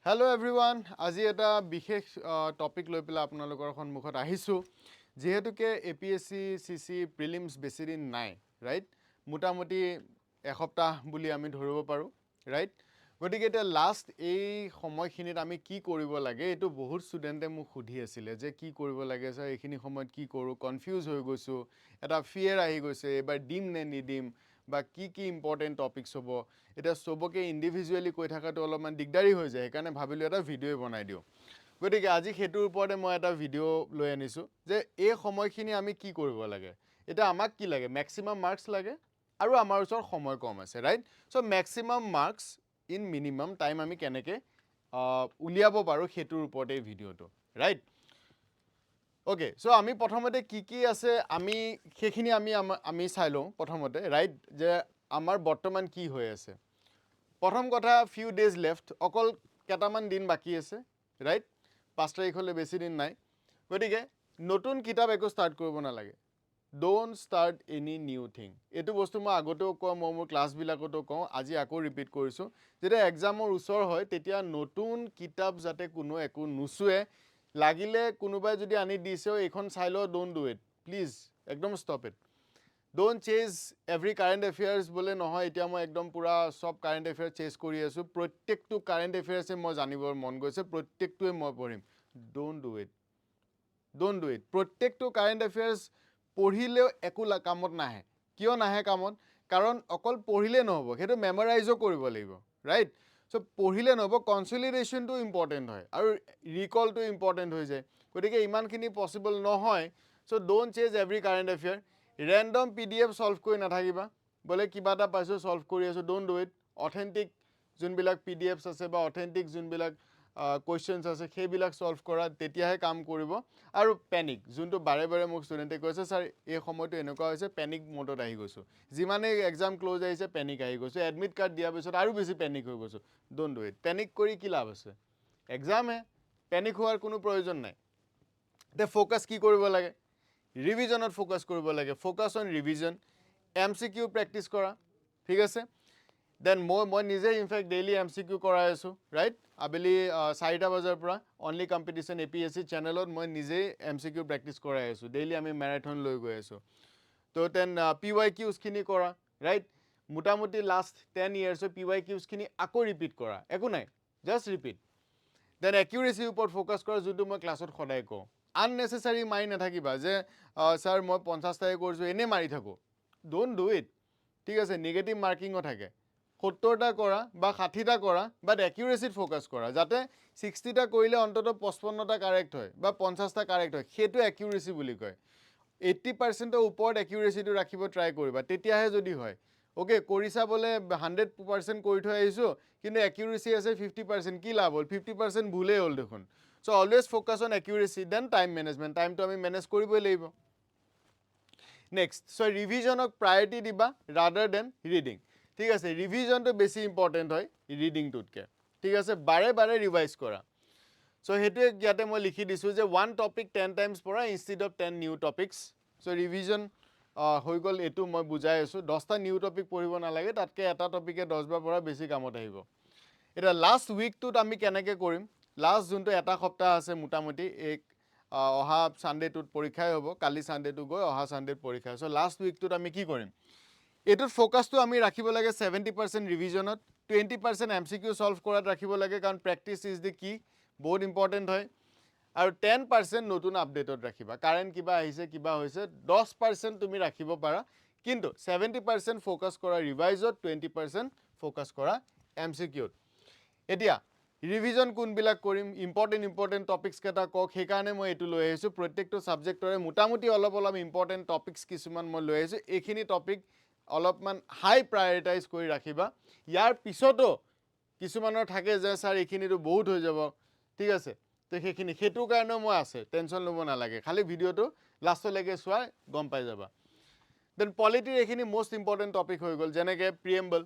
Hello everyone, আজি এটা বিশেষ টপিক লৈ পেলাই আপোনালোকৰ সন্মুখত আহিছো যেহেতুকে APSc CC Prelims বেছি দিন নাই ৰাইট মোটামুটি এসপ্তাহ বুলি আমি ধৰিব পাৰো ৰাইট গতিকে এটা লাষ্ট এই সময়খিনিত আমি কি কৰিব লাগে এটো বহুত ষ্টুডেন্টে মোক সুধি আছিল যে কি কৰিব লাগে স্যাৰ এইখিনি সময়ত কি কৰো কনফিউজ হৈ গৈছো এটা ফিয়াৰ আহি গৈছে এবাৰ দিম নে নিদিম বা কি ইম্পৰ্টেন্ট টপিকস হ'ব এটা সবকে ইন্ডিভিজুয়ালি কৈ থাকাটো অলপমান দিগদাৰি হৈ যায় কাৰণ ভাবিলো এটা ভিডিও বনাই দিও গতিকে আজি হেতুৰ ওপৰতে মই এটা ভিডিও লৈ আনিছো যে এই সময়খিনি আমি কি কৰিব লাগে এটা আমাক কি লাগে ম্যাক্সিমাম মাৰ্কস লাগে আৰু আমাৰ ওচৰ সময় কম আছে right so maximum marks in minimum time আমি কেনেকে উলিয়াব পাৰো হেতুৰ ওপৰতে ভিডিওটো ৰাইট Okay, so আমি প্ৰথমতে কি আছে আমি সেইখিনি আমি চাই লওঁ প্ৰথমতে ৰাইট যে আমাৰ বৰ্তমান কি হৈ আছে প্ৰথম কথা few days left অকল কেটামান দিন বাকি আছে ৰাইট 5 তাৰিখলৈ বেছি দিন নাই গতিকে নতুন কিতাপ একো ষ্টাৰ্ট কৰিব নালাগে don't start any new thing এটো বস্তু মই আগতেও কোৱা মোৰ ক্লাছ বিলাকতো কওঁ আজি আকৌ ৰিপিট কৰিছো যেতিয়া এক্সামৰ ওচৰ হয় তেতিয়া নতুন কিতাপ যাতে কোনো একো নুসুৱে লাগিলে কোনোবাই যদি আনি দিছে এখন চাইলো don't do it please একদম stop it don't chase every current affairs বলে নহয় এতিয়া মই একদম পুৰা সব current affairs chase কৰি আছো প্ৰত্যেকটো current affairs মই জানিবৰ মন গৈছে প্ৰত্যেকটোৱে মই পঢ়িম don't do it প্ৰত্যেকটো current affairs পঢ়িলেও একো কামত নাহে কিয় নাহে কামত কাৰণ অকল পঢ়িলে নহব হেতু মেমৰাইজও কৰিব লাগিব ৰাইট সো পঢ়িলে নহব কনসলিডেশন টো ইম্পৰ্টেন্ট হয় আৰু ৰিকল টো ইম্পৰ্টেন্ট হৈ যায় গতিকে ইমানখিনি পসিবল নহয় so don't chase every current affair random PDF solve কৰি নাথাকিবা বলে কিবা এটা পাইছো সলভ কৰি আছো ডোন্ট ডু ইট অথেন্টিক যোনবিলাক পিডিএফস আছে বা অথেন্টিক যোনবিলাক কোৱেশ্চনস আছে সেইবিলাক সলভ কৰা তেতিয়াহে কাম কৰিব আৰু পেনিক যোনটো বাৰে বাৰে মোক ষ্টুডেন্টে কৈছে স্যাৰ এই সময়টো এনেকুৱা হৈছে পেনিক মোডত আহি গৈছো যিমানে এক্সাম ক্লোজ আহিছে পেনিক আহি গৈছো এডমিট কাৰ্ড দিয়া পিছত আৰু বেছি পেনিক হৈ গৈছো ডোন্ট ডু ইট পেনিক কৰি কি লাভ আছে এক্সাম হে পেনিক হোৱাৰ কোনো প্ৰয়োজন নাই তে ফোকাস কি কৰিব লাগে ৰিভিজনত ফোকাস কৰিব লাগে ফোকাস অন ৰিভিজন এমসিকিউ প্ৰ্যাকটিস কৰা ঠিক আছে দেন মই নিজে ইনফ্যাক্ট ডেইলি এমসিকিউ কৰাই আছো ৰাইট আবেলি 4টা বজাৰ পৰা অনলি কম্পিটিশন এপিএসসি চেনেলত মই নিজে এমসিকিউ প্ৰ্যাকটিস কৰাই আছো ডেইলি আমি ম্যাৰাথন লৈ গৈ আছো তো দেন পিওয়াইকিউস খিনি কৰা ৰাইট মোটামুটি লাষ্ট 10 ইয়াৰ্সৰ পিওয়াইকিউস খিনি আকৌ ৰিপিট কৰা একো নাই জাস্ট ৰিপিট দেন একিউৰেসি ওপৰত ফোকাস কৰা যোনটো মই ক্লাছত সদায় কওঁ unnecessary মাৰি নাথাকিবা যে স্যাৰ মই 50 টাই কৰিছো এনে মাৰি থাকো ডোন্ট ডু ইট ঠিক আছে নেগেটিভ মাৰ্কিংও থাকে 70টা কৰা বা 60টা কৰা বাট একিউৰেসিত ফোকাস কৰা যাতে 60টা কৰিলে অন্তত 55টা কাৰেক্ট হয় বা 50টা কাৰেক্ট হয় হেতু একিউৰেসি বুলি কয় 80% ওপৰত একিউৰেসিটো ৰাখিব ট্ৰাই কৰিবা তেতিয়াহে যদি হয় ওকে কৰিছা বলে 100% কৰি থৈ আহিছো কিন্তু একিউৰেসি আছে 50% কি লাভ হল 50% ভুলে হল দেখোন so always focus on accuracy then time management টাইমটো আমি ম্যানেজ কৰিবই লাগিব নেক্সট সো ৰিভিজনক প্ৰায়োৰিটি দিবা ৰাদাৰ দেন ৰিডিং ঠিক আছে ৰিভিজনটো বেছি ইম্পৰ্টেন্ট হয় ৰিডিংটোতকে ঠিক আছে বাৰে বাৰে ৰিভাইজ কৰা সো হেতু ইয়াতে মই লিখি দিছো যে ওয়ান টপিক 10 টাইমস পঢ়া instead of 10 new topics so revision হৈ গল এটো মই বুজাই আছো 10টা নিউ টপিক পঢ়িব নালাগে তাতকে এটা টপিকে 10 বাৰ পঢ়া বেছি কামত আহিব এটা লাষ্ট উইকটোত আমি কেনেকে কৰিম লাষ্ট যোনটো এটা সপ্তাহ আছে মোটামুটি এক অহা সানডেটোত পৰীক্ষাই হ'ব কালি সানডেটো গৈ অহা সানডেত পৰীক্ষা সো লাষ্ট উইকটোত আমি কি কৰিম এটোত ফোকাসটো আমি ৰাখিব লাগে 70% ৰিভিজনত 20% এমসিকিউ সলভ কৰাত ৰাখিব লাগে কাৰণ প্ৰ্যাকটিস ইজ দি কি বহুত ইম্পৰ্টেন্ট হয় আৰু 10% নতুন আপডেটত ৰাখিবা কাৰেন্ট কিবা আহিছে কিবা হৈছে 10% তুমি ৰাখিব পাৰা কিন্তু 70% ফোকাস কৰা ৰিভাইজত 20% ফোকাস কৰা এমসিকিউত এতিয়া ৰিভিজন কোনবিলাক কৰিম ইম্পৰ্টেন্ট টপিকস কেটা কক হেকাৰণে মই এটো লৈ আহিছো প্ৰত্যেকটো সাবজেক্টৰে মোটামুটি অলপ ইম্পৰ্টেন্ট টপিকস কিছুমান মই লৈ আহিছো এইখিনি টপিক অলপমান হাই প্ৰায়োৰিটাইজ কৰি ৰাখিবা ইয়াৰ পিছতো কিছুমানৰ থাকে যে স্যাৰ এইখিনিটো বহুত হৈ যাব ঠিক আছে তো সেইখিনি হেতু কাৰণে মই আছে টেনশন লব নালাগে খালি ভিডিওটো লাষ্টলৈকে চোৱা গম পাই যাবা দেন পলিটিৰ এইখিনি মোস্ট ইম্পৰ্টেন্ট টপিক হৈ গল যেনেকে প্ৰিএম্বল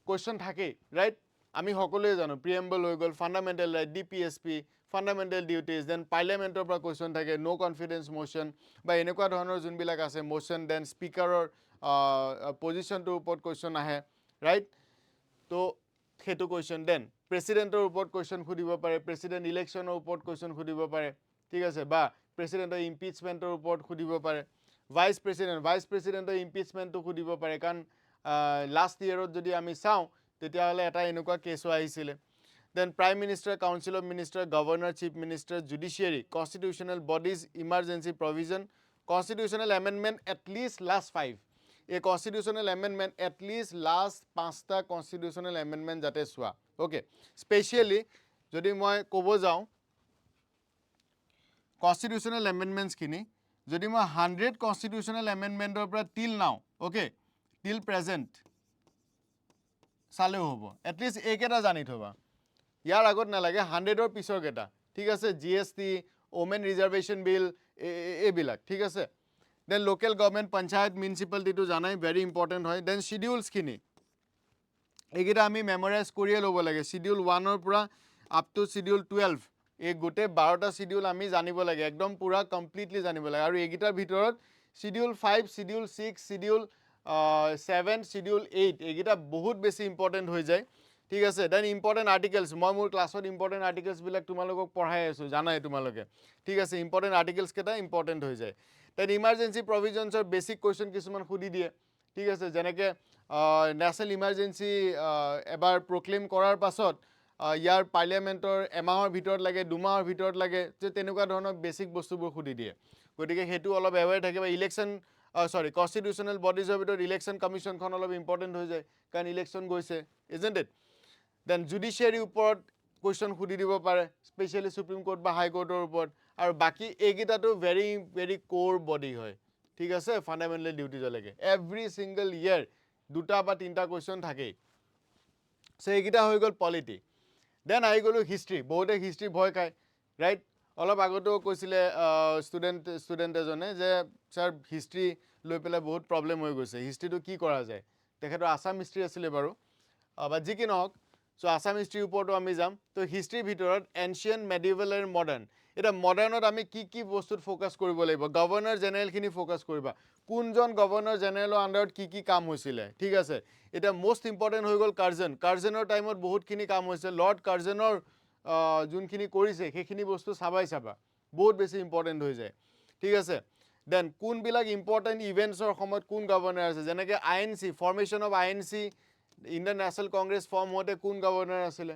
কোৱেশ্চন থাকে ৰাইট আমি সকলোৱে জানো প্ৰিএম্বল হৈ গল fundamental right DPSP fundamental duties then পাৰ্লিয়ামেন্টৰ পৰা কোৱেশ্চন থাকে নো কনফিডেন্স মোশন বা এনেকুৱা ধৰণৰ যোনবিলাক আছে মোশন দেন স্পিকাৰৰ পজিশনটোৰ ওপৰত কোৱেশ্চন আহে ৰাইট তো হেতু কোৱেশ্চন দেন প্ৰেসিডেন্টৰ ওপৰত কোৱেশ্চন খুদিব পাৰে প্ৰেসিডেন্ট ইলেকশনৰ ওপৰত কোৱেশ্চন খুদিব পাৰে ঠিক আছে বা প্ৰেসিডেন্টৰ ইমপিচমেন্টৰ ওপৰত খুদিব পাৰে ভাইস প্ৰেসিডেন্টৰ ইমপিচমেন্টটো খুদিব পাৰে কাৰণ লাষ্ট ইয়াৰত যদি আমি চাওঁ তেতিয়াহলে এটা এনেকুৱা কেছও আহিছিলে then prime minister council of minister governor chief minister judiciary constitutional bodies emergency provision constitutional amendment at least last 5 a constitutional amendment at least last 5টা constitutional amendment jate swa okay specially jodi moi kobo jao constitutional amendments kini jodi moi 100 constitutional amendment or pra till now okay till present sale hobo at least eketa jani thoba ইয়াৰ আগত না লাগে 100 পিছৰ গেটা ঠিক আছে GST women reservation bill এবিলাক ঠিক আছে then local government panchayat municipality তো জানাই ভেৰি ইম্পৰ্টেন্ট হয় দেন শিডিউলস খিনি এগিটা আমি মেমৰাইজ কৰিয়ে ল'ব লাগে শিডিউল 1 ৰ পৰা আপ টু শিডিউল 12 এই গোটে 12টা শিডিউল আমি জানিব লাগে একদম পুৰা কমপ্লিটলি জানিব লাগে আৰু এগিটাৰ ভিতৰত শিডিউল 5 শিডিউল 6 শিডিউল 7 শিডিউল 8 এগিটা বহুত বেছি ইম্পৰ্টেন্ট হৈ যায় ঠিক আছে দেন ইম্পৰ্টেন্ট আৰ্টিকেলস মই মোৰ ক্লাছত ইম্পৰ্টেন্ট আৰ্টিকেলস বিলাক তোমালোকক পঢ়াই আছো জানাই তোমালোকে ঠিক আছে ইম্পৰ্টেন্ট আৰ্টিকেলস কেটা ইম্পৰ্টেন্ট হৈ যায় দেন ইমাৰ্জেন্সি প্ৰভিজনছৰ বেসিক কোৱেশ্চন কিছুমান খুদি দিয়ে ঠিক আছে যেনেকে ন্যাশনাল ইমাৰ্জেন্সি এবাৰ প্ৰক্লেম কৰাৰ পাছত ইয়াৰ পাৰ্লিয়ামেন্টৰ এমাহৰ ভিতৰত লাগে দুমাহৰ ভিতৰত লাগে যে তেনেকুৱা ধৰণৰ বেসিক বস্তুবোৰ খুদি দিয়ে গতিকে হেতু অলপ এৱেৰ থাকিবা ইলেকশন কনস্টিটিউশনাল বডিজৰ ভিতৰত ইলেকশন কমিশনখন অলপ ইম্পৰ্টেন্ট হৈ যায় কাৰণ ইলেকশন গৈছে ইজন্ট ইট then judiciary উপৰত কোৱেশ্চন খুদি দিব পাৰে স্পেশালি সুপ্ৰিম কোৰ্ট বা হাই কোৰ্টৰ ওপৰত আৰু বাকি এগিটাটো ভেৰি কোৰ বডি হয় ঠিক আছে ফান্ডামেন্টাল ডিউটি জলৈকে এভৰি সিঙ্গল ইয়াৰ দুটা বা তিনটা কোৱেশ্চন থাকে সো এগিটা হৈ গল পলিটি দেন আহি গলো হিষ্ট্ৰী বহুতে হিষ্ট্ৰী ভয় খায় ৰাইট অলপ আগতো কৈছিলে ষ্টুডেন্ট এজনে যে স্যাৰ হিষ্ট্ৰী লৈ পেলাই বহুত প্ৰবলেম হৈ গৈছে হিষ্ট্ৰীটো কি কৰা যায় তেখেতৰ আসাম হিষ্ট্ৰী আছিলে বাৰু বা যি কি নহওক সো আসাম হিষ্ট্ৰীৰ ওপৰতো আমি যাম তো হিষ্ট্ৰীৰ ভিতৰত এনশিয়েন্ট মেডিভেল আৰু মডাৰ্ণ এটা মডাৰ্ণত আমি কি বস্তুত ফোকাস কৰিব লাগিব গভৰ্ণৰ জেনেৰেল খিনি ফোকাস কৰিবা কোনজন গভৰ্ণৰ জেনেৰেলৰ আন্ডাৰত কি কাম হৈছিলে ঠিক আছে এটা মোস্ট ইম্পৰ্টেন্ট হৈ গল কাৰ্জনৰ টাইমত বহুত খিনি কাম হৈছে লৰ্ড কাৰ্জনৰ যোনখিনি কৰিছে সেইখিনি বস্তু চাবা বহুত বেছি ইম্পৰ্টেন্ট হৈ যায় ঠিক আছে দেন কোনবিলাক ইম্পৰ্টেন্ট ইভেন্টছৰ সময়ত কোন গভৰ্ণৰ আছে যেনেকে INC formation of INC Indian national Congress form হওঁতে কোন গভৰ্ণৰ আছিলে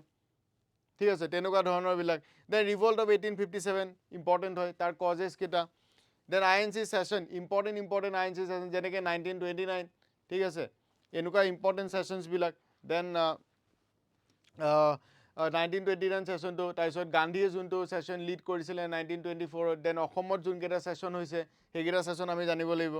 ঠিক আছে তেনেকুৱা ধৰণৰ বিলাক দেন ৰিভল্ট অফ 1857 ইম্পৰ্টেন্ট হয় তাৰ কজেছ কেটা then INC session important INC session যেনেকে 1929 ঠিক আছে এনেকুৱা ইম্পৰ্টেন্ট সেশনছ বিলাক দেন 1929 সেশনটো তাৰপিছত গান্ধীয়ে যোনটো সেশন লিড কৰিছিলে 1924 দেন অসমত যোন কেটা সেশন হৈছে হেগিটা সেশন আমি জানিব লাগিব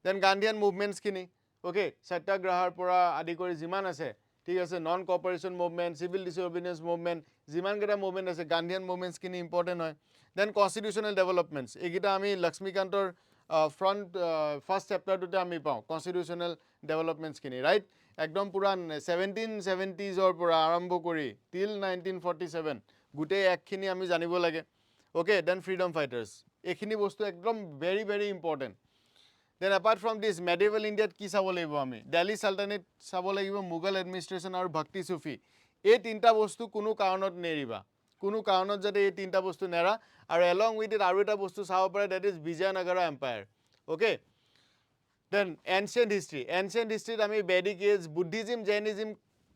দেন গান্ধীয়ান মুভমেন্টছ খিনি ওকে সত্যাগ্ৰহৰ পৰা আদি কৰি জিমান আছে ঠিক আছে non cooperation movement civil disobedience movement জিমান কেটা মুভমেন্ট আছে গান্ধীয়ান মুভমেন্টছ খিনি ইম্পৰ্টেন্ট হয় দেন কনস্টিটিউশনাল ডেভেলপমেন্টছ এগিটা আমি লক্ষ্মীকান্তৰ ফাৰ্স্ট চেপ্টাৰটোতে আমি পাওঁ কনস্টিটিউশনাল ডেভেলপমেন্টছ খিনি ৰাইট একদম পুৰা 1770s ৰ পৰা আৰম্ভ কৰি টিল 1947 গুটে একখিনি আমি জানিব লাগে ওকে দেন ফ্ৰীডম ফাইটাৰ্ছ এখিনি বস্তু একদম very important Then apart from this, medieval India কি চাব লাগিব আমি Delhi Sultanate চাব লাগিব মুঘল এডমিনিষ্ট্ৰেচন আৰু ভক্তি সুফি এই তিনটা বস্তু কোনো কাৰণত নেৰিবা কোনো কাৰণত যদি এই তিনটা বস্তু নেৰা আৰু along with it আৰু এটা বস্তু চাব পাৰে that is Vijayanagara Empire okay then ancient history আমি Vedic age Buddhism Jainism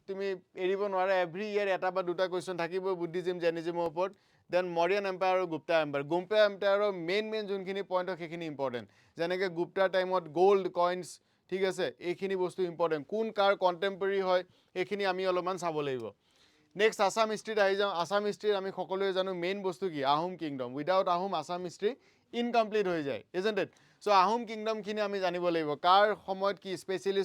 তুমি এৰিব নোৱাৰা every year এটা বা দুটা কোৱেশ্চন থাকিব Buddhism Jainism ওপৰত then Mauryan Empire আৰু Gupta Empire মেইন যোনখিনি পইণ্ট সেইখিনি ইম্পৰ্টেন্ট যেনেকে গুপ্তা টাইমত গোল্ড কইনছ ঠিক আছে এইখিনি বস্তু ইম্পৰ্টেন্ট কোন কাৰ কন্টেম্পৰেৰী হয় এইখিনি আমি অলপমান চাব লাগিব নেক্সট আসাম হিষ্ট্ৰীত আহি যাওঁ আসাম হিষ্ট্ৰীত আমি সকলোৱে জানো মেইন বস্তু কি Ahom kingdom without Ahom Assam history incomplete হৈ যায় isn't it so Ahom kingdom খিনি আমি জানিব লাগিব কাৰ সময়ত কি স্পেশালি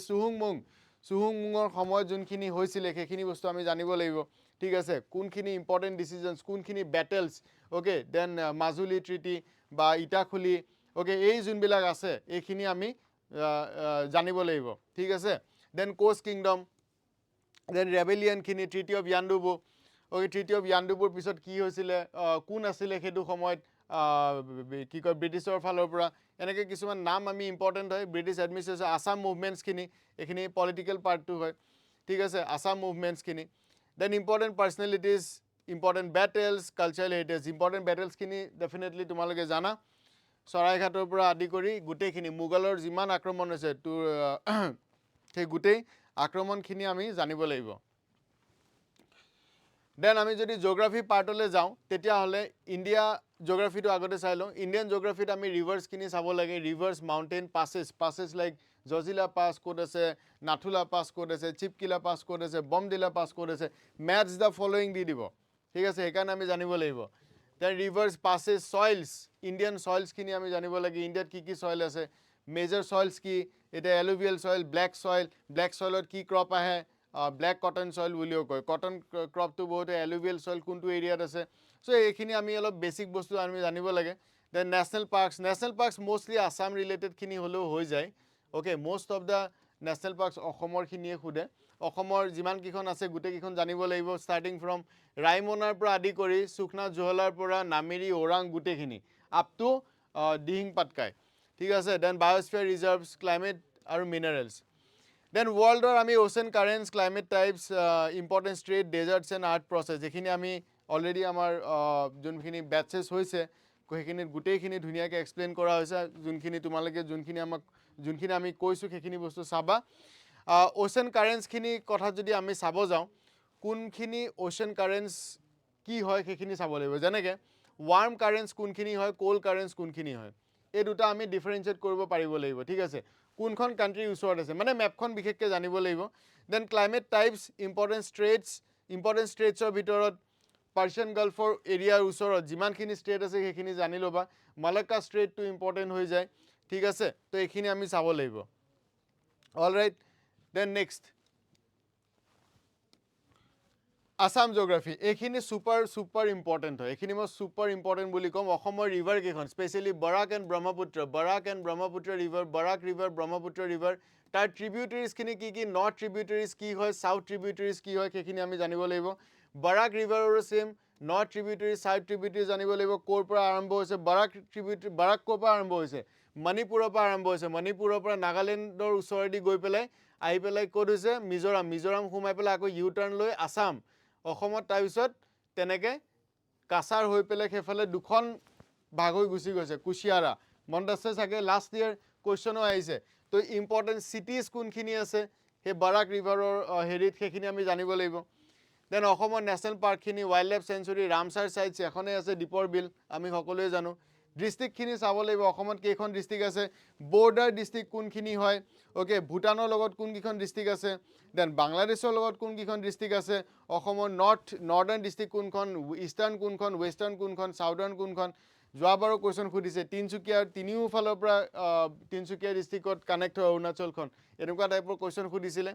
সুহুংমুঙৰ সময়ত যোনখিনি হৈছিলে সেইখিনি বস্তু আমি জানিব লাগিব ঠিক আছে কোনখিনি ইম্পৰ্টেন্ট ডিসিশনস কোনখিনি battles okay then Majuli treaty বা ইটাখুলি ওকে এই যোনবিলাক আছে এইখিনি আমি জানিব লাগিব ঠিক আছে then Koch kingdom then rebellion খিনি treaty of Yandabo okay treaty of ইয়াণ্ডুবুৰ পিছত কি হৈছিলে কোন আছিলে সেইটো সময়ত কি কয় ব্ৰিটিছৰ ফালৰ পৰা এনেকে কিছুমান নাম আমি ইম্পৰ্টেন্ট হয় ব্ৰিটিছ এডমিনিষ্ট্ৰেচন আসাম মুভমেন্টছ খিনি এখিনি পলিটিক্যাল পাৰ্টটো হয় ঠিক আছে আসাম মুভমেন্টছ খিনি Then important personalities, important battles, cultural heritage. Important battles খিনি definitely তোমালোকে জানা সৰাইঘাটৰ পৰা আদি কৰি গুটেইখিনি মোগলৰ যিমান আক্ৰমণ হৈছে সেই গুটেই আক্ৰমণখিনি আমি জানিব লাগিব দেন আমি যদি জিওগ্ৰাফি পাৰ্টলৈ যাওঁ তেতিয়া হলে ইন্ডিয়া জিওগ্ৰাফিটো আগতে চাই লওঁ ইন্ডিয়ান জিওগ্ৰাফিত আমি ৰিভাৰ্স খিনি চাব লাগে rivers mountain passes like Zojila pass code আছে নাথুলা পাস কোড আছে চিপকিলা পাস কোড আছে বমদিলা পাস কোড আছে ম্যাচ দা ফলোইং দি দিব ঠিক আছে সেইকাৰণে আমি জানিব লাগিব then rivers passes soils Indian soils খিনি আমি জানিব লাগে ইন্ডিয়াত কি সয়েল আছে মেজৰ সয়েলস কি এটা এলুভিয়াল সয়েল ব্ল্যাক সয়েলত কি ক্ৰপ আহে ব্ল্যাক কটন সয়েল বুলিও কয় কটন ক্ৰপটো বহুত এলুভিয়াল সয়েল কোনটো এৰিয়াত আছে সো এইখিনি আমি অলপ বেসিক বস্তু আমি জানিব লাগে then national parks mostly Assam related খিনি হলেও হৈ যায় okay most of the national parks অসমৰ খিনিয়ে খুদে অসমৰ যিমান কিখন আছে গুটে কিখন জানিব লাগিব স্টাৰ্টিং ফ্ৰম ৰাইমনাৰ পৰা আদি কৰি সুখনা জহলাৰ পৰা নামেৰি ওৰাং গুটেখিনি আপ টু দিহিং পাটকাই ঠিক আছে দেন বায়োস্ফিয়াৰ ৰিজাৰ্ভস ক্লাইমেট আৰু মিনাৰেলস দেন ওয়াৰ্ল্ডৰ আমি ocean currents climate types important strait deserts and art process যেখিনি আমি অলরেডি আমার যোনখিনি ব্যাচেস হয়েছে সেইখিনি গুটেইখিনি ধুনিয়াকে এক্সপ্লেইন কৰা হৈছে যোনখিনি তোমালোকে যোনখিনি আমি কৈছো সেইখিনি বস্তু চাবা ওশেন কারেন্টস খিনি কথা যদি আমি চাব যাওঁ কোনখিনি ওশেন কারেন্টস কি হয় সেইখিনি চাব লাগিব যেনেকে ওয়ার্ম কারেন্টস কোনখিনি হয় কোল্ড কারেন্টস কোনখিনি হয় এই দুটা আমি ডিফাৰেন্সিয়েট কৰিব পাৰিব লাগিব ঠিক আছে কোনখন কান্ট্ৰিৰ ওচৰত আছে মানে ম্যাপখন বিশেষকৈ জানিব লাগিব দেন ক্লাইমেট টাইপস ইম্পৰ্টেন্ট ষ্ট্ৰেটছৰ ভিতৰত পাৰ্চিয়ান গালফৰ এৰিয়াৰ ওচৰত যিমানখিনি ষ্ট্ৰেট আছে সেইখিনি জানি ল'বা মালাক্কা ষ্ট্ৰেটটো ইম্পৰ্টেন্ট হৈ যায় ঠিক আছে তো এইখিনি আমি চাব লাগিব alright then next Assam geography এইখিনি সুপাৰ ইম্পৰ্টেন্ট হয় এইখিনি মই সুপাৰ ইম্পৰ্টেন্ট বুলি কম অসমৰ ৰিভাৰ কেখন specially Barak and Brahmaputra river Barak river Brahmaputra river তাৰ ট্ৰিবিউটাৰিজ খিনি কি নৰ্থ ট্ৰিবিউটাৰিজ কি হয় সাউথ ট্ৰিবিউটাৰিজ কি হয় সেইখিনি আমি জানিব লাগিব বৰাক ৰিভাৰৰো সেম নৰ্থ ট্ৰিবিউটাৰি সাউথ ট্ৰিবিউটাৰি জানিব লাগিব কোৰ পৰা আৰম্ভ হৈছে বৰাক কোৰ পৰা আৰম্ভ হৈছে মণিপুৰৰ পৰা আৰম্ভ হৈছে মণিপুৰৰ পৰা নাগালেণ্ডৰ ওচৰেদি গৈ পেলাই আহি পেলাই ক'ত হৈছে মিজোৰাম সোমাই পেলাই আকৌ ইউ টাৰ্ণ লৈ আসাম অসমত তাৰপিছত তেনেকে কাছাৰ হৈ পেলাই সেইফালে দুখন ভাগ হৈ গুচি গৈছে কুশিয়াৰা মনত আছে চাগে লাষ্ট ইয়াৰ কোৱেশ্চনো আহিছে তো ইম্পৰ্টেন্ট সিটিজ কোনখিনি আছে সেই বৰাক ৰিভাৰৰ হেৰিত সেইখিনি আমি জানিব লাগিব দেন অসমৰ নেশনাল পাৰ্কখিনি ওয়াইল্ড লাইফ সেঞ্চুৰী ৰামসাৰ সাইটছ এখনে আছে দীপৰ বিল আমি সকলোৱে জানো ডিস্ট্ৰিক্টখিনি চাব লাগিব অসমত কেইখন ডিস্ট্ৰিক্ট আছে বৰ্ডাৰ ডিস্ট্ৰিক্ট কোনখিনি হয় ওকে ভুটানৰ লগত কোনকিখন ডিস্ট্ৰিক্ট আছে দেন বাংলাদেশৰ লগত কোনকিখন ডিস্ট্ৰিক্ট আছে অসমৰ নৰ্দাৰ্ণ ডিস্ট্ৰিক্ট কোনখন ইষ্টাৰ্ণ কোনখন ৱেষ্টাৰ্ণ কোনখন সাউদাৰ্ণ কোনখন যোৱাবাৰো কোৱেশ্চন খুদিছে তিনিও ফালৰ পৰা তিনচুকীয়া ডিস্ট্ৰিক্টত কানেক্ট হয় অৰুণাচলখন এনেকুৱা টাইপৰ কোৱেশ্চন খুদিছিলে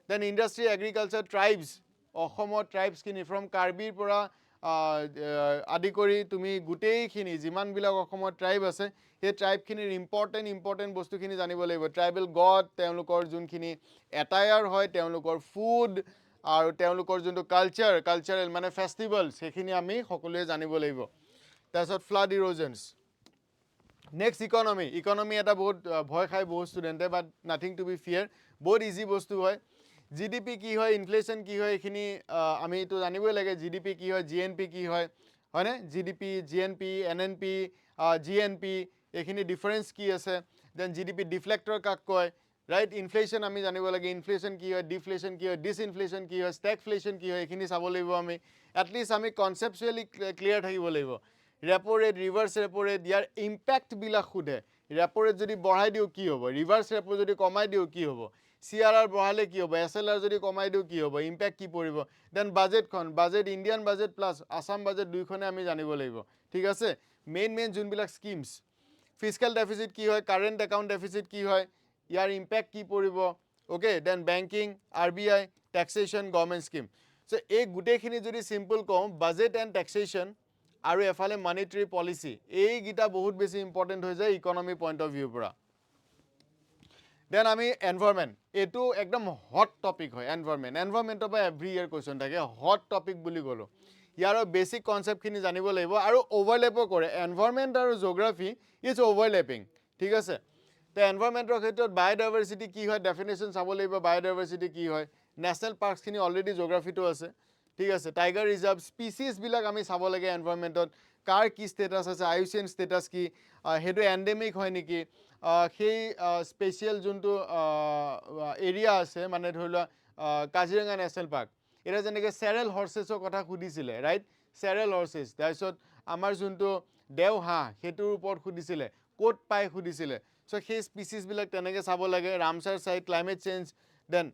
দেন ইণ্ডাষ্ট্ৰি এগ্ৰিকালচাৰ ট্ৰাইবছ অসমৰ ট্ৰাইবছখিনি ফ্ৰম কাৰ্বিৰ পৰা আদি কৰি তুমি গুটেইখিনি যিমানবিলাক অসমৰ ট্ৰাইব আছে সেই ট্ৰাইবখিনিৰ ইম্পৰ্টেন্ট বস্তুখিনি জানিব লাগিব ট্ৰাইবেল গড তেওঁলোকৰ যোনখিনি এটায়াৰ হয় তেওঁলোকৰ ফুড আৰু তেওঁলোকৰ যোনটো কালচাৰেল মানে ফেষ্টিভেলছ সেইখিনি আমি সকলোৱে জানিব লাগিব তাৰপিছত ফ্লাড ইৰোজনছ নেক্সট ইকনমি এটা বহুত ভয় খাই বহুত ষ্টুডেণ্টে বাট নাথিং টু বি ফিয়াৰ বহুত ইজি বস্তু হয় জিডিপি কি হয় ইনফ্লেশ্যন কি হয় এইখিনি আমি এইটো জানিবই লাগে জিডিপি কি হয় জিএনপি কি হয় হয়নে জিডিপি জিএনপি এনএনপি জিএনপি এইখিনি ডিফাৰেন্স কি আছে দেন জিডিপি ডিফ্লেক্টৰ কাক কয় ৰাইট ইনফ্লেশ্যন আমি জানিব লাগে ইনফ্লেশ্যন কি হয় ডিফ্লেশ্যন কি হয় ডিসইনফ্লেশ্যন কি হয় ষ্টেগফ্লেশ্যন কি হয় এইখিনি চাব লাগিব আমি এটলিষ্ট আমি কনচেপচুৱেলি ক্লিয়াৰ থাকিব লাগিব repo rate reverse repo rate ইয়াৰ ইম্পেক্টবিলাক সোধে ৰেপো ৰেট যদি বঢ়াই দিওঁ কি হ'ব ৰিভাৰ্ছ ৰেপো যদি কমাই দিওঁ কি হ'ব CRR বঢ়ালে কি হ'ব SLR যদি কমাই দিওঁ কি হ'ব ইম্পেক্ট কি পৰিব then budget Indian budget plus Assam budget দুইখনে আমি জানিব লাগিব ঠিক আছে মেইন যোনবিলাক স্কিমছ ফিস্কেল ডেফিচিট কি হয় কাৰেণ্ট একাউণ্ট ডেফিচিট কি হয় ইয়াৰ ইম্পেক্ট কি পৰিব okay then banking RBI taxation government scheme so এই গোটেইখিনি যদি চিম্পল কওঁ বাজেট এণ্ড টেক্সেশ্যন আৰু এফালে মনিটাৰী পলিচি এইকেইটা বহুত বেছি ইম্পৰ্টেণ্ট হৈ যায় ইকনমি পইণ্ট অফ ভিউৰ পৰা দেন আমি এনভাইৰনমেণ্ট এইটো একদম হট টপিক হয় এনভাইৰনমেণ্টৰ পৰা এভৰি ইয়াৰ কুৱেশ্যন থাকে হট টপিক বুলি ক'লোঁ ইয়াৰ বেছিক কনচেপ্টখিনি জানিব লাগিব আৰু অভাৰলেপো কৰে এনভাইৰনমেণ্ট আৰু জিঅ'গ্ৰাফি ইজ অভাৰলেপিং ঠিক আছে তো এনভাইৰনমেণ্টৰ ক্ষেত্ৰত বায়'ডাইভাৰ্চিটি কি হয় ডেফিনেশ্যন চাব লাগিব বায়'ডাইভাৰ্চিটি কি হয় নেশ্যনেল পাৰ্কছখিনি অলৰেডি জিঅ'গ্ৰাফিটো আছে ঠিক আছে টাইগাৰ ৰিজাৰ্ভ স্পিচিছ বিলাক আমি চাব লাগে এনভাইৰনমেণ্টত কাৰ কি ষ্টেটাছ আছে আইউচিএন ষ্টেটাছ কি হেতু এন্ডেমিক হয় নেকি সেই স্পেশাল যোনটো এৰিয়া আছে মানে ধৰি লোৱা কাজিৰঙা নেশ্যনেল পাৰ্ক এটা যেনেকৈ চেৰেল হৰ্চেছৰ কথা সুধিছিলে ৰাইট চেৰেল হৰ্চেছ তাৰপিছত আমাৰ যোনটো দেওহাঁহ সেইটোৰ ওপৰত সুধিছিলে ক'ত পাই সুধিছিলে সো সেই স্পিচিছ বিলাক তেনেকৈ চাব লাগে Ramsar site climate change then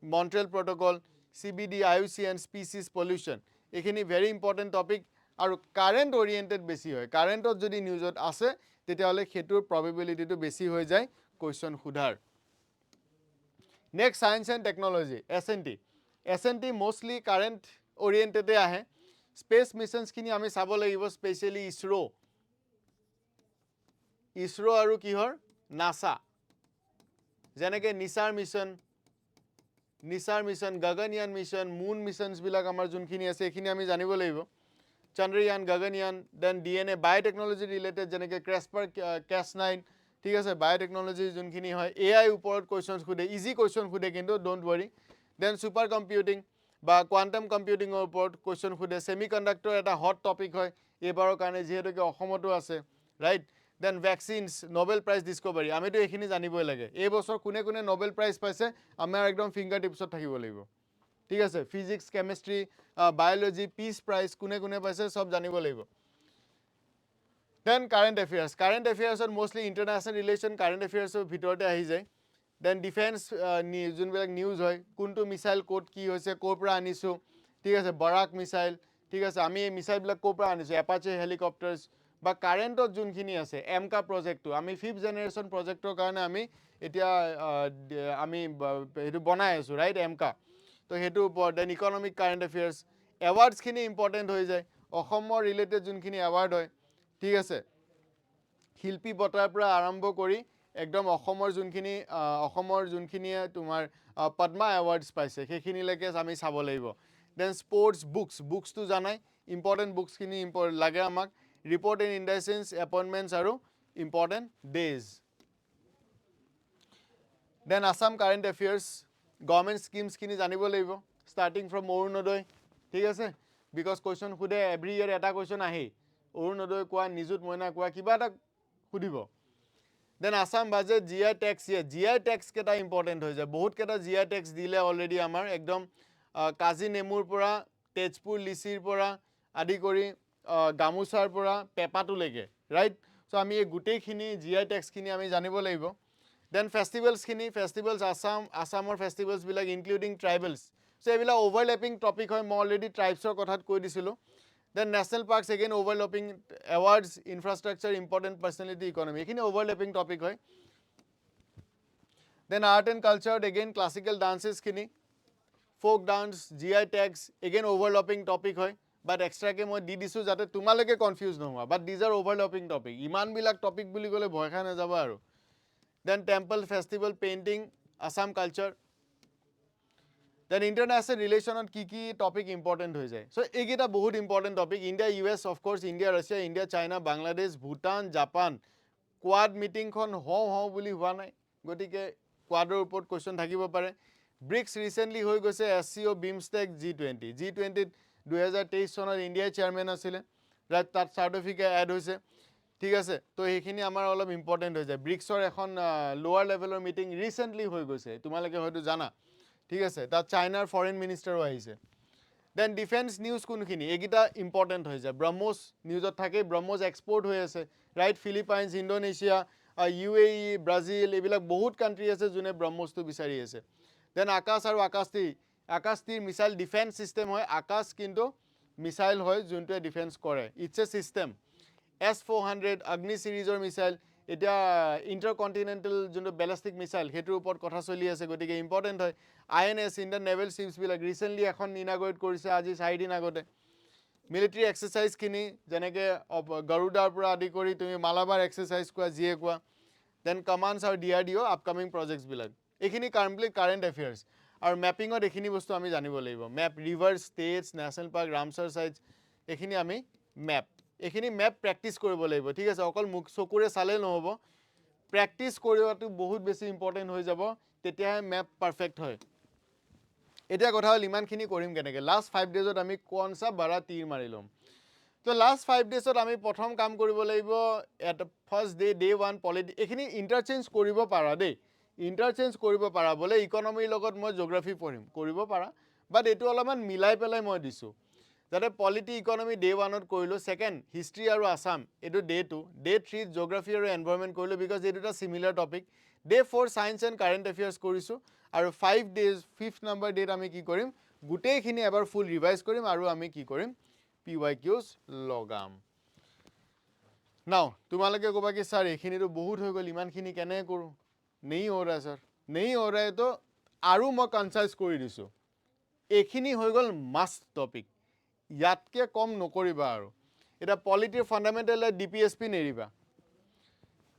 Montreal protocol CBD IUCN species pollution এইখিনি ভেৰি ইম্পৰ্টেণ্ট টপিক আৰু কাৰেণ্ট অৰিয়েণ্টেড বেছি হয় কাৰেণ্টত যদি নিউজত আছে তেতিয়াহ'লে সেইটোৰ প্ৰবেবিলিটিটো বেছি হৈ যায় কুৱেশ্যন সোধাৰ next science and technology SNT mostly current অৰিয়েণ্টেডে আহে স্পেচ মিছনছখিনি আমি চাব লাগিব স্পেচিয়েলি ইছৰো আৰু কিহৰ নাসা যেনেকৈ NISAR mission Gaganyaan mission moon মিছনছবিলাক আমাৰ যোনখিনি আছে এইখিনি আমি জানিব লাগিব Chandrayaan Gaganyaan then DNA biotechnology related যেনেকৈ Cas9 ঠিক আছে বায়'টেকনলজি যোনখিনি হয় AI ওপৰত কুৱেশ্যনছ সোধে ইজি কুৱেশ্যন সোধে কিন্তু don't worry then super computing বা কোৱান্টাম কম্পিউটিঙৰ ওপৰত কুৱেশ্যন সোধে ছেমিকণ্ডাক্টৰ এটা হট টপিক হয় এইবাৰৰ কাৰণে যিহেতুকে অসমতো আছে right then vaccines Nobel prize discovery আমিতো এইখিনি জানিবই লাগে এই বছৰ কোনে কোনে নোবেল প্ৰাইজ পাইছে আমাৰ একদম ফিংগাৰ টিপছত থাকিব লাগিব ঠিক আছে physics chemistry biology peace prize কোনে কোনে পাইছে সব জানিব লাগিব দেন কাৰেণ্ট এফেয়াৰ্ছত মোষ্টলি ইণ্টাৰনেশ্যনেল ৰিলেশ্যন কাৰেণ্ট এফেয়াৰ্ছৰ ভিতৰতে আহি যায় দেন ডিফেন্স যোনবিলাক নিউজ হয় কোনটো মিছাইল ক'ত কি হৈছে ক'ৰ পৰা আনিছোঁ ঠিক আছে বৰাক মিছাইল ঠিক আছে আমি এই মিছাইলবিলাক ক'ৰ পৰা আনিছোঁ এপাচে হেলিকপ্টাৰ্ছ বা কাৰেণ্টত যোনখিনি আছে এমকা প্ৰজেক্টটো আমি 5th জেনেৰেশ্যন প্ৰজেক্টৰ কাৰণে আমি এতিয়া আমি সেইটো বনাই আছোঁ ৰাইট এমকা তো সেইটোৰ ওপৰত দেন ইকনমিক কাৰেণ্ট এফেয়াৰ্ছ এৱাৰ্ডছখিনি ইম্পৰ্টেণ্ট হৈ যায় অসমৰ ৰিলেটেড যোনখিনি এৱাৰ্ড হয় ঠিক আছে শিল্পী বঁটাৰ পৰা আৰম্ভ কৰি একদম অসমৰ যোনখিনিয়ে তোমাৰ পদ্মা এৱাৰ্ডছ পাইছে সেইখিনিলৈকে আমি চাব লাগিব দেন স্পৰ্টছ বুকছটো জানাই ইম্পৰ্টেণ্ট বুকছখিনি লাগে আমাক ৰিপৰ্ট এণ্ড ইণ্ডাইচেঞ্চ এপইণ্টমেণ্টছ আৰু important days then Assam current affairs government স্কিমছখিনি জানিব লাগিব ষ্টাৰ্টিং ফ্ৰম অৰুণোদয় ঠিক আছে বিকজ কুৱেশ্যন সোধে এভৰি ইয়েৰ এটা কুৱেশ্যন আহেই অৰুণোদয় কোৱা নিযুত মইনা কোৱা কিবা এটা সুধিব then Assam budget GI tags কেইটা ইম্পৰ্টেণ্ট হৈ যায় বহুত কেইটা GI টেক্স দিলে অলৰেডি আমাৰ একদম কাজি নেমুৰ পৰা তেজপুৰ লিচিৰ পৰা আদি কৰি গামোচাৰ পৰা পেপাটোলৈকে ৰাইট চ' আমি এই গোটেইখিনি GI টেক্সখিনি আমি জানিব লাগিব দেন ফেষ্টিভেলছ আছামৰ ফেষ্টিভেলছবিলাক ইনক্লুডিং ট্ৰাইবেলছ চ' এইবিলাক অভাৰলেপিং টপিক হয় মই অলৰেডি ট্ৰাইবছৰ কথাত কৈ দিছিলোঁ then national parks again overlapping awards infrastructure important personality economy এইখিনি অভাৰলেপিং টপিক হয় দেন আৰ্ট এণ্ড কালচাৰত এগেইন ক্লাছিকেল ডান্সেছখিনি folk dance GI tags again overlapping topic হয় বাট এক্সট্ৰাকৈ মই দি দিছোঁ যাতে তোমালোকে কনফিউজ নোহোৱা but these are overlapping topic ইমানবিলাক টপিক বুলি ক'লে ভয় খাই নাযাবা আৰু then temple festival painting Assam culture then international ৰিলেশ্যনত কি টপিক ইম্পৰ্টেণ্ট হৈ যায় চ' এইকেইটা বহুত important topic India US of course India Russia India China Bangladesh Bhutan Japan Quad মিটিংখন হওঁ বুলি হোৱা নাই গতিকে কোৱাডৰ ওপৰত কুৱেশ্যন থাকিব পাৰে ব্ৰিক্স ৰিচেণ্টলি হৈ গৈছে SCO বিমষ্টেক G20ত 2023 চনত ইণ্ডিয়াই চেয়াৰমেন আছিলে ৰাইট তাত চাৰ্টিফিকেট এড হৈছে ঠিক আছে তো সেইখিনি আমাৰ অলপ ইম্পৰ্টেণ্ট হৈ যায় ব্ৰিক্সৰ এখন লোৱাৰ লেভেলৰ মিটিং ৰিচেণ্টলি হৈ গৈছে তোমালোকে হয়তো জানা ঠিক আছে তাত চাইনাৰ ফৰেইন মিনিষ্টাৰো আহিছে দেন ডিফেন্স নিউজ কোনখিনি এইকেইটা ইম্পৰ্টেণ্ট হৈ যায় ব্ৰহ্মোছ নিউজত থাকেই ব্ৰহ্মোছ এক্সপৰ্ট হৈ আছে right Philippines Indonesia UAE Brazil এইবিলাক বহুত কাণ্ট্ৰি আছে যোনে ব্ৰহ্মোছটো বিচাৰি আছে দেন আকাশ আৰু আকাশতীৰ মিছাইল ডিফেন্স ছিষ্টেম হয় আকাশ কিন্তু মিছাইল হয় যোনটোৱে ডিফেন্স কৰে it's a system S-400 Agni ছিৰিজৰ মিছাইল এতিয়া ইণ্টাৰকণ্টিনেণ্টেল যোনটো বেলেষ্টিক মিছাইল সেইটোৰ ওপৰত কথা চলি আছে গতিকে ইম্পৰ্টেণ্ট হয় INS ইণ্ডিয়ান নেভেল শ্বিপছবিলাক ৰিচেণ্টলি এখন ইনাগৰেট কৰিছে আজি 4 দিন আগতে মিলিটাৰী এক্সাৰচাইজখিনি যেনেকৈ গৰুডাৰ পৰা আদি কৰি তুমি মালাবাৰ এক্সাৰচাইজ কোৱা যিয়ে কোৱা দেন কমাণ্ডছ আৰু DRDO আপকামিং প্ৰজেক্টছবিলাক এইখিনি কমপ্লিট কাৰেণ্ট এফেয়াৰ্ছ আৰু মেপিঙত এইখিনি বস্তু আমি জানিব লাগিব map river states national park Ramsar sites এইখিনি আমি এইখিনি মেপ প্ৰেক্টিছ কৰিব লাগিব ঠিক আছে অকল মুখ চকুৰে চালে নহ'ব প্ৰেক্টিছ কৰাটো বহুত বেছি ইম্পৰ্টেণ্ট হৈ যাব তেতিয়াহে মেপ পাৰফেক্ট হয় এতিয়া কথা হ'ল ইমানখিনি কৰিম কেনেকৈ লাষ্ট 5 ডেজত আমি কোন সা বড়া তীৰ মাৰি ল'ম তো লাষ্ট 5 ডেজত আমি প্ৰথম কাম কৰিব লাগিব এট ফাৰ্ষ্ট ডে 1 পলিটি এইখিনি ইণ্টাৰচেঞ্জ কৰিব পাৰা দেই ইণ্টাৰচেঞ্জ কৰিব পাৰা বোলে ইকনমিৰ লগত মই জিঅ'গ্ৰাফি পঢ়িম কৰিব পাৰা বাট এইটো অলপমান মিলাই পেলাই মই দিছোঁ যাতে পলিটি ইকনমি ডে 1ত কৰিলোঁ ছেকেণ্ড হিষ্ট্ৰী আৰু আসাম এইটো ডে 2 ডে 3 জিঅ'গ্ৰাফি আৰু এনভাইৰনমেণ্ট কৰিলোঁ বিকজ এইটো এটা similar topic day 4 science and current affairs কৰিছোঁ আৰু 5 ডেজ 5th নম্বৰ ডেট আমি কি কৰিম গোটেইখিনি এবাৰ ফুল ৰিভাইজ কৰিম আৰু আমি কি কৰিম PYQs লগাম নাও তোমালোকে ক'বা কি স্যাৰ এইখিনিতো বহুত হৈ গ'ল ইমানখিনি কেনে কৰোঁ নেই हो रहा सर नहीं हो रहा है तो আৰু মই কনসাইজ কৰি দিছোঁ এইখিনি হৈ গ'ল মাষ্ট টপিক ইয়াতকে কম নকৰিবা আৰু এটা পলিটিৰ ফাণ্ডামেণ্টেল DPSP নেৰিবা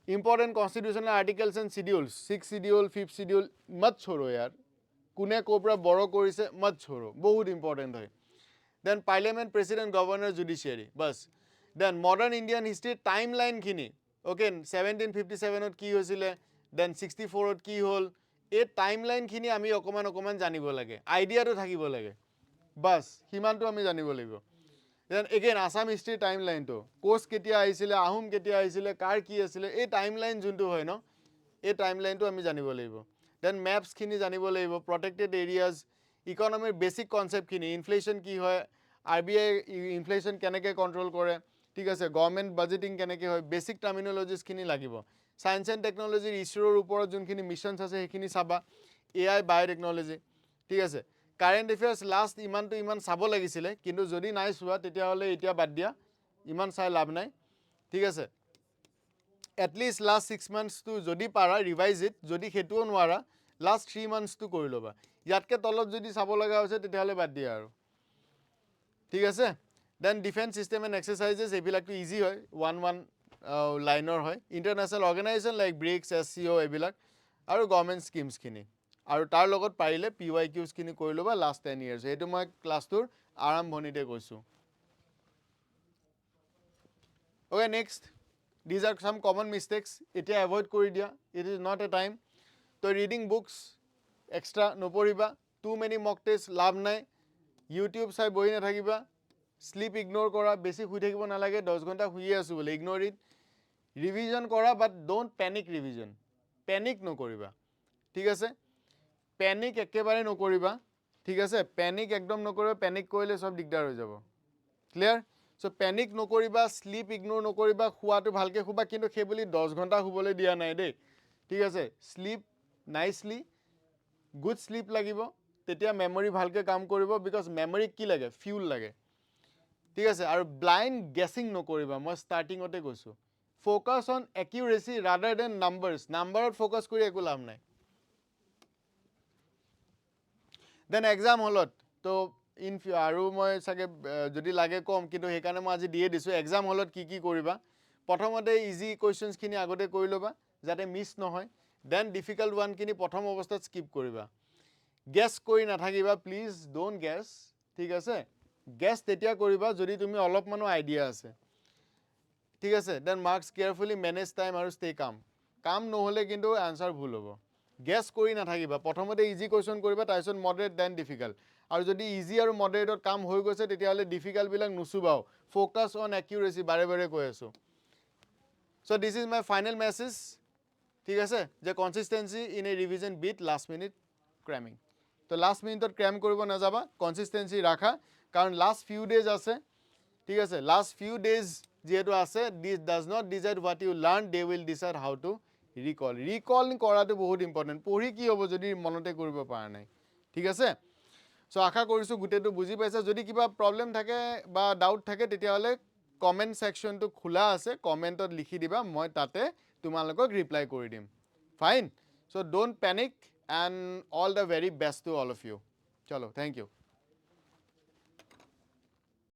important constitutional articles and schedules 6 schedule 5th schedule মত छोड़ो यार কোনে ক'ৰ পৰা বড় কৰিছে মত छोड़ो বহুত ইম্পৰ্টেণ্ট হয় then parliament president governor judiciary বাছ দেন মডাৰ্ণ ইণ্ডিয়ান হিষ্ট্ৰীৰ টাইম লাইনখিনি অ'কে 1757ত কি হৈছিলে দেন 64ত কি হ'ল এই টাইম লাইনখিনি আমি অকণমান জানিব লাগে আইডিয়াটো থাকিব লাগে বাছ সিমানটো আমি জানিব লাগিব দেন এগেইন আসাম হিষ্ট্ৰীৰ টাইম লাইনটো কোচ কেতিয়া আহিছিলে আহোম কেতিয়া আহিছিলে কাৰ কি আছিলে এই টাইম লাইন যোনটো হয় ন এই টাইম লাইনটো আমি জানিব লাগিব দেন মেপছখিনি জানিব লাগিব প্ৰটেক্টেড এৰিয়াজ ইকনমিৰ বেছিক কনচেপ্টখিনি ইনফ্লেশ্যন কি হয় RBI ইনফ্লেশ্যন কেনেকৈ কণ্ট্ৰল কৰে ঠিক আছে গভৰ্ণমেণ্ট বাজেটিং কেনেকৈ হয় বেছিক টাৰ্মিনলজিছখিনি লাগিব সায়েন্স এণ্ড টেকনলজিৰ ইছৰোৰ ওপৰত যোনখিনি মিছনছ আছে সেইখিনি চাবা AI বায়'টেকনলজি ঠিক আছে কাৰেণ্ট এফেয়াৰ্ছ লাষ্ট ইমান চাব লাগিছিলে কিন্তু যদি নাই চোৱা তেতিয়াহ'লে এতিয়া বাদ দিয়া ইমান চাই লাভ নাই ঠিক আছে এটলিষ্ট লাষ্ট 6 মান্থছটো যদি পাৰা ৰিভাইজ ইট যদি সেইটোও নোৱাৰা লাষ্ট 3 মান্থছটো কৰি ল'বা ইয়াতকে তলত যদি চাব লগা হৈছে তেতিয়াহ'লে বাদ দিয়া আৰু ঠিক আছে দেন ডিফেন্স চিষ্টেম এণ্ড এক্সাৰচাইজেছ এইবিলাকটো ইজি হয় 1 লাইনৰ হয় international organisation like bricks SCO এইবিলাক আৰু গভৰ্ণমেণ্ট স্কিমছখিনি আৰু তাৰ লগত পাৰিলে PYQsখিনি কৰি ল'বা লাষ্ট 10 years এইটো মই ক্লাছটোৰ আৰম্ভণিতে কৈছোঁ okay next these are some common mistakes এতিয়া এভইড কৰি দিয়া it is not a time to reading books extra নপঢ়িবা টু মেনি মক টেষ্ট লাভ নাই ইউটিউব চাই বহি নাথাকিবা স্লিপ ইগন'ৰ কৰা বেছি শুই থাকিব নালাগে 10 ঘণ্টা শুয়ে আছোঁ বোলে ইগন'ৰ ইট ৰিভিজন কৰা বাট ডোণ্ট পেনিক ৰিভিজন পেনিক নকৰিবা ঠিক আছে পেনিক একেবাৰে নকৰিবা ঠিক আছে পেনিক একদম নকৰিবা পেনিক কৰিলে সব দিগদাৰ হৈ যাব ক্লিয়াৰ সো পেনিক নকৰিবা স্লিপ ইগন'ৰ নকৰিবা শুৱাটো ভালকৈ শুবা কিন্তু সেই বুলি 10 ঘণ্টা শুবলৈ দিয়া নাই দেই ঠিক আছে স্লিপ নাইচলি গুড স্লিপ লাগিব তেতিয়া মেমৰি ভালকৈ কাম কৰিব বিকজ মেমৰিক কি লাগে ফিউল লাগে ঠিক আছে আৰু ব্লাইণ্ড গেছিং নকৰিবা মই ষ্টাৰ্টিঙতে কৈছোঁ focus on accuracy radar then নাম্বাৰত ফ'কাছ কৰি একো লাভ নাই দেন এক্সাম হলত তো আৰু মই চাগে যদি লাগে কম কিন্তু সেইকাৰণে মই আজি দিয়ে দিছোঁ এক্সাম হলত কি কৰিবা প্ৰথমতে ইজি কুৱেশ্যনছখিনি আগতে কৰি ল'বা যাতে মিছ নহয় দেন ডিফিকাল্ট ওৱানখিনি প্ৰথম অৱস্থাত স্কিপ কৰিবা গেছ কৰি নাথাকিবা প্লিজ ডোণ্ট গেছ ঠিক আছে গেছ তেতিয়া কৰিবা যদি তুমি অলপমানো আইডিয়া আছে ঠিক আছে then marks carefully manage time আৰু ষ্টে কাম নহ'লে কিন্তু আনচাৰ ভুল হ'ব গেছ কৰি নাথাকিবা প্ৰথমতে ইজি কুৱেশ্যন কৰিবা তাৰপিছত মডাৰেট দেন ডিফিকাল্ট আৰু যদি ইজি আৰু মডাৰেটত কাম হৈ গৈছে তেতিয়াহ'লে ডিফিকাল্টবিলাক নুচুবাও ফ'কাছ অন একিউৰেচি বাৰে কৈ আছোঁ so' this is my final message ঠিক আছে যে consistency in a revision beat last minute cramming তো লাষ্ট মিনিটত ক্ৰেম কৰিব নাযাবা কনচিষ্টেঞ্চি ৰাখা কাৰণ লাষ্ট ফিউ ডেজ আছে ঠিক আছে লাষ্ট ফিউ ডেজ যিহেতু আছে this does not decide what you learn they will decide how to recall কৰাটো বহুত ইম্পৰ্টেণ্ট পঢ়ি কি হ'ব যদি মনতে কৰিব পৰা নাই ঠিক আছে চ' আশা কৰিছোঁ গোটেইটো বুজি পাইছে যদি কিবা প্ৰব্লেম থাকে বা ডাউট থাকে তেতিয়াহ'লে কমেণ্ট ছেকশ্যনটো খোলা আছে কমেণ্টত লিখি দিবা মই তাতে তোমালোকক ৰিপ্লাই কৰি দিম fine so' don't panic and all the very best to all of you চলো থেংক ইউ